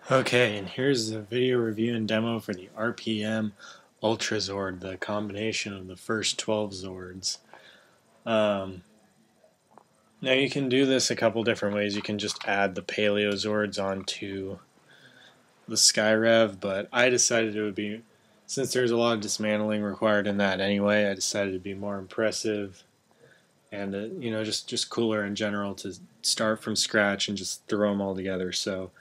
Okay, and here's the video review and demo for the RPM Ultrazord, the combination of the first 12 Zords. Now you can do this a couple different ways. You can just add the Paleo Zords onto the Skyrev, but I decided it would be, since there's a lot of dismantling required in that anyway, I decided to be more impressive and just cooler in general to start from scratch and just throw them all together. So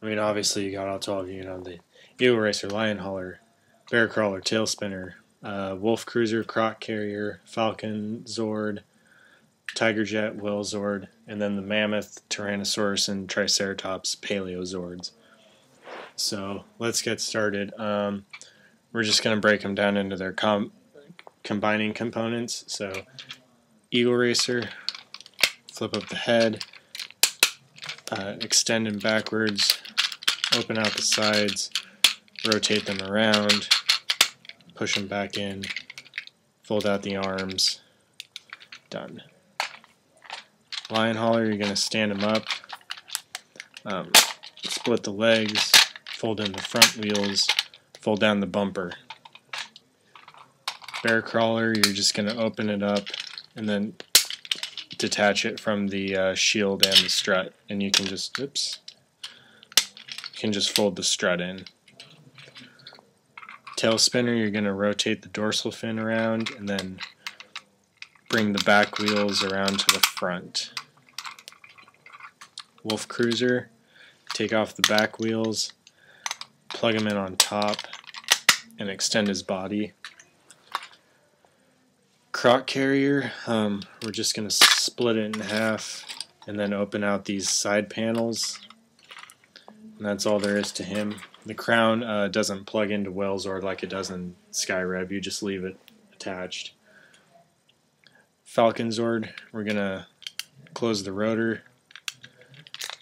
I mean, obviously you got all 12, the Eagle Racer, Lion Hauler, Bear Crawler, Tail Spinner, Wolf Cruiser, Croc Carrier, Falcon Zord, Tiger Jet, Whale Zord, and then the Mammoth, Tyrannosaurus, and Triceratops Paleo Zords. So let's get started. We're just going to break them down into their combining components. So Eagle Racer, flip up the head, extend them backwards, open out the sides, rotate them around, push them back in, fold out the arms, done. Lion Hauler, you're going to stand them up, split the legs, fold in the front wheels, fold down the bumper. Bear Crawler, you're just going to open it up and then detach it from the shield and the strut, and you can just, fold the strut in. Tail Spinner, you're going to rotate the dorsal fin around and then bring the back wheels around to the front. Wolf Cruiser, take off the back wheels, plug him in on top, and extend his body. Croc Carrier, we're just going to split it in half and then open out these side panels. And that's all there is to him. The crown doesn't plug into Whale Zord like it does in Skyrev. You just leave it attached. Falcon Zord, we're going to close the rotor,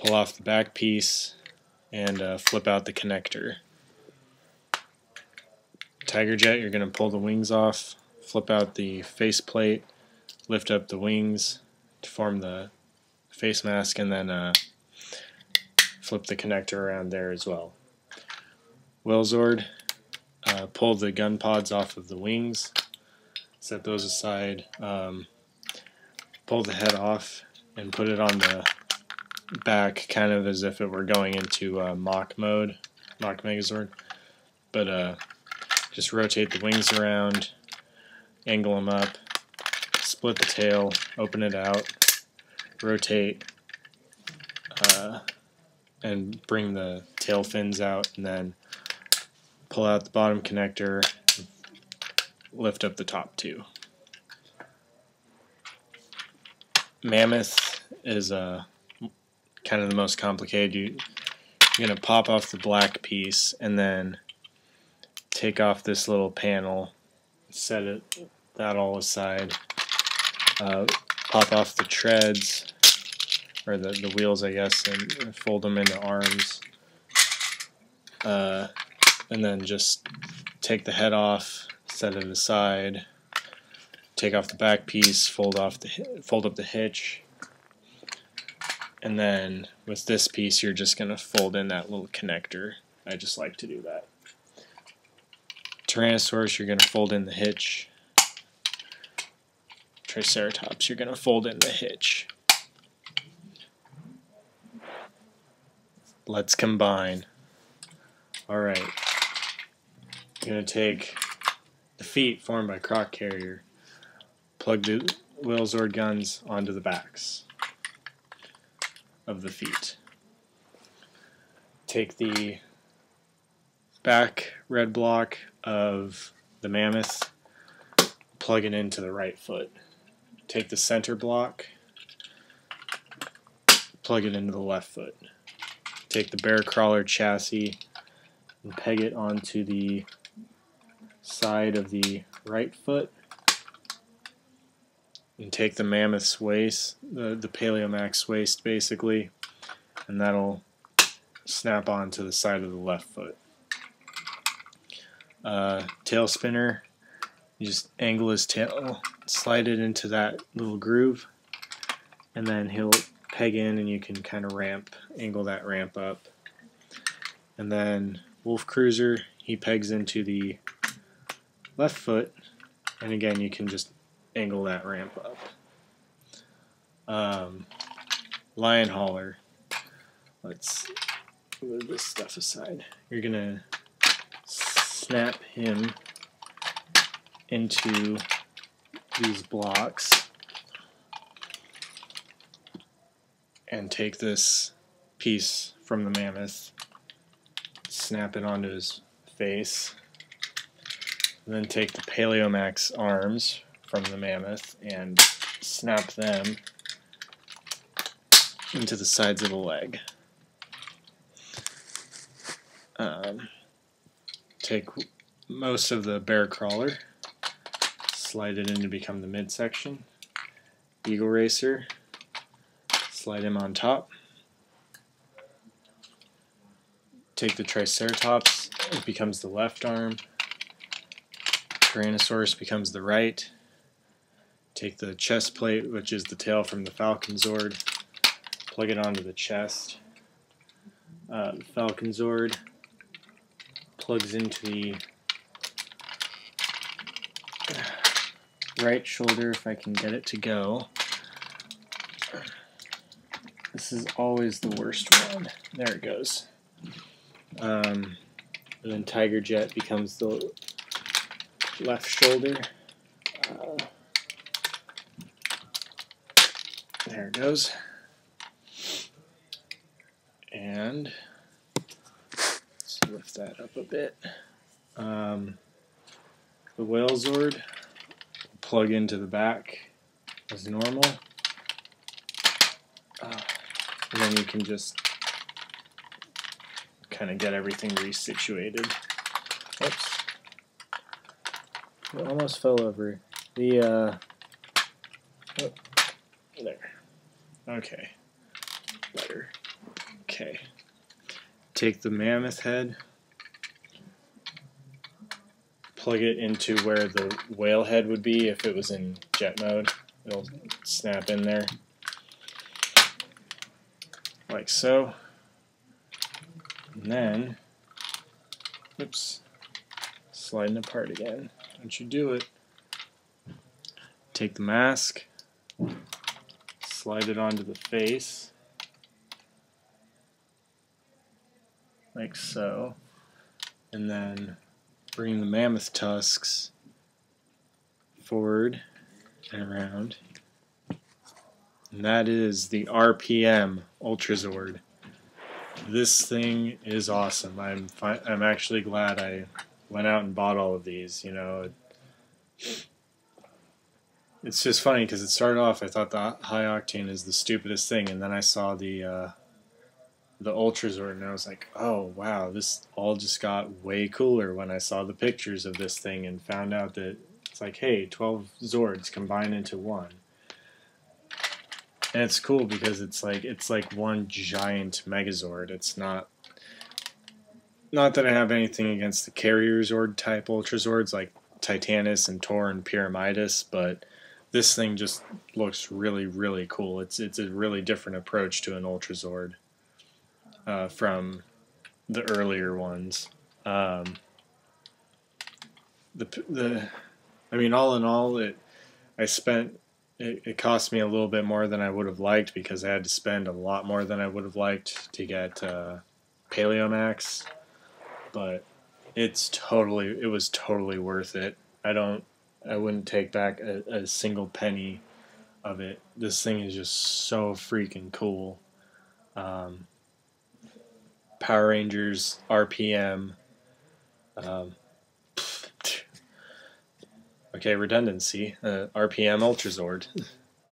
pull off the back piece, and flip out the connector. Tiger Jet, you're going to pull the wings off, flip out the faceplate, lift up the wings to form the face mask, and then flip the connector around there as well. Whale Zord, pull the gun pods off of the wings, set those aside, pull the head off, and put it on the back, kind of as if it were going into Mach mode, Mach Megazord. But just rotate the wings around, angle them up, split the tail, open it out, rotate, and bring the tail fins out, and then pull out the bottom connector, lift up the top two. Mammoth is kind of the most complicated. You're going to pop off the black piece and then take off this little panel, set that all aside, pop off the treads, or the wheels, I guess, and fold them into arms, and then just take the head off, set it aside, take off the back piece, fold up the hitch, and then with this piece you're just going to fold in that little connector. I just like to do that. Tyrannosaurus, you're going to fold in the hitch. Triceratops, you're going to fold in the hitch. Let's combine. Alright. You're going to take the feet formed by Croc Carrier, plug the Whale Zord guns onto the backs of the feet. Take the back red block of the Mammoth, plug it into the right foot. Take the center block, plug it into the left foot. Take the Bear Crawler chassis and peg it onto the side of the right foot, and take the Mammoth's waist, the Paleo Max waist basically, and that'll snap onto the side of the left foot. Tail Spinner, you just angle his tail, slide it into that little groove, and then he'll peg in and you can kind of angle that ramp up. And then Wolf Cruiser, he pegs into the left foot, and again you can just angle that ramp up. Lion Hauler, let's move this stuff aside. You're gonna snap him into these blocks and take this piece from the Mammoth, snap it onto his face, and then take the Paleomax arms from the Mammoth and snap them into the sides of the leg. Take most of the bear crawler, slide it in to become the midsection. Eagle Racer, slide him on top. Take the Triceratops, it becomes the left arm. Tyrannosaurus becomes the right. Take the chest plate, which is the tail from the Falcon Zord, plug it onto the chest. The Falcon Zord plugs into the right shoulder if I can get it to go. This is always the worst one. There it goes. And then Tiger Jet becomes the left shoulder. There it goes. And let's lift that up a bit. The Whale Zord will plug into the back as normal. And then you can just kind of get everything resituated. Oops. It almost fell over. Oh, there. Okay. Better. Okay. Take the Mammoth head, plug it into where the whale head would be if it was in jet mode. It'll snap in there. Like so. And then, oops, sliding apart again. Don't you do it. Take the mask, slide it onto the face, like so, and then bring the Mammoth tusks forward and around. And that is the RPM Ultrazord. This thing is awesome. I'm actually glad I went out and bought all of these. You know, it's just funny because it started off I thought the high octane is the stupidest thing, and then I saw the Ultrazord and I was like, oh wow, this all just got way cooler when I saw the pictures of this thing and found out that it's like, hey, 12 Zords combine into one. And it's cool because it's like one giant Megazord. It's not that I have anything against the Carrier Zord type Ultrazords like Titanus and Tor and Pyramidus, but this thing just looks really, really cool. It's a really different approach to an Ultrazord from the earlier ones. I mean, all in all, it cost me a little bit more than I would have liked because I had to spend a lot more than I would have liked to get Paleomax, but it was totally worth it. I wouldn't take back a single penny of it. This thing is just so freaking cool. Power Rangers, RPM. Okay, redundancy. RPM Ultrazord.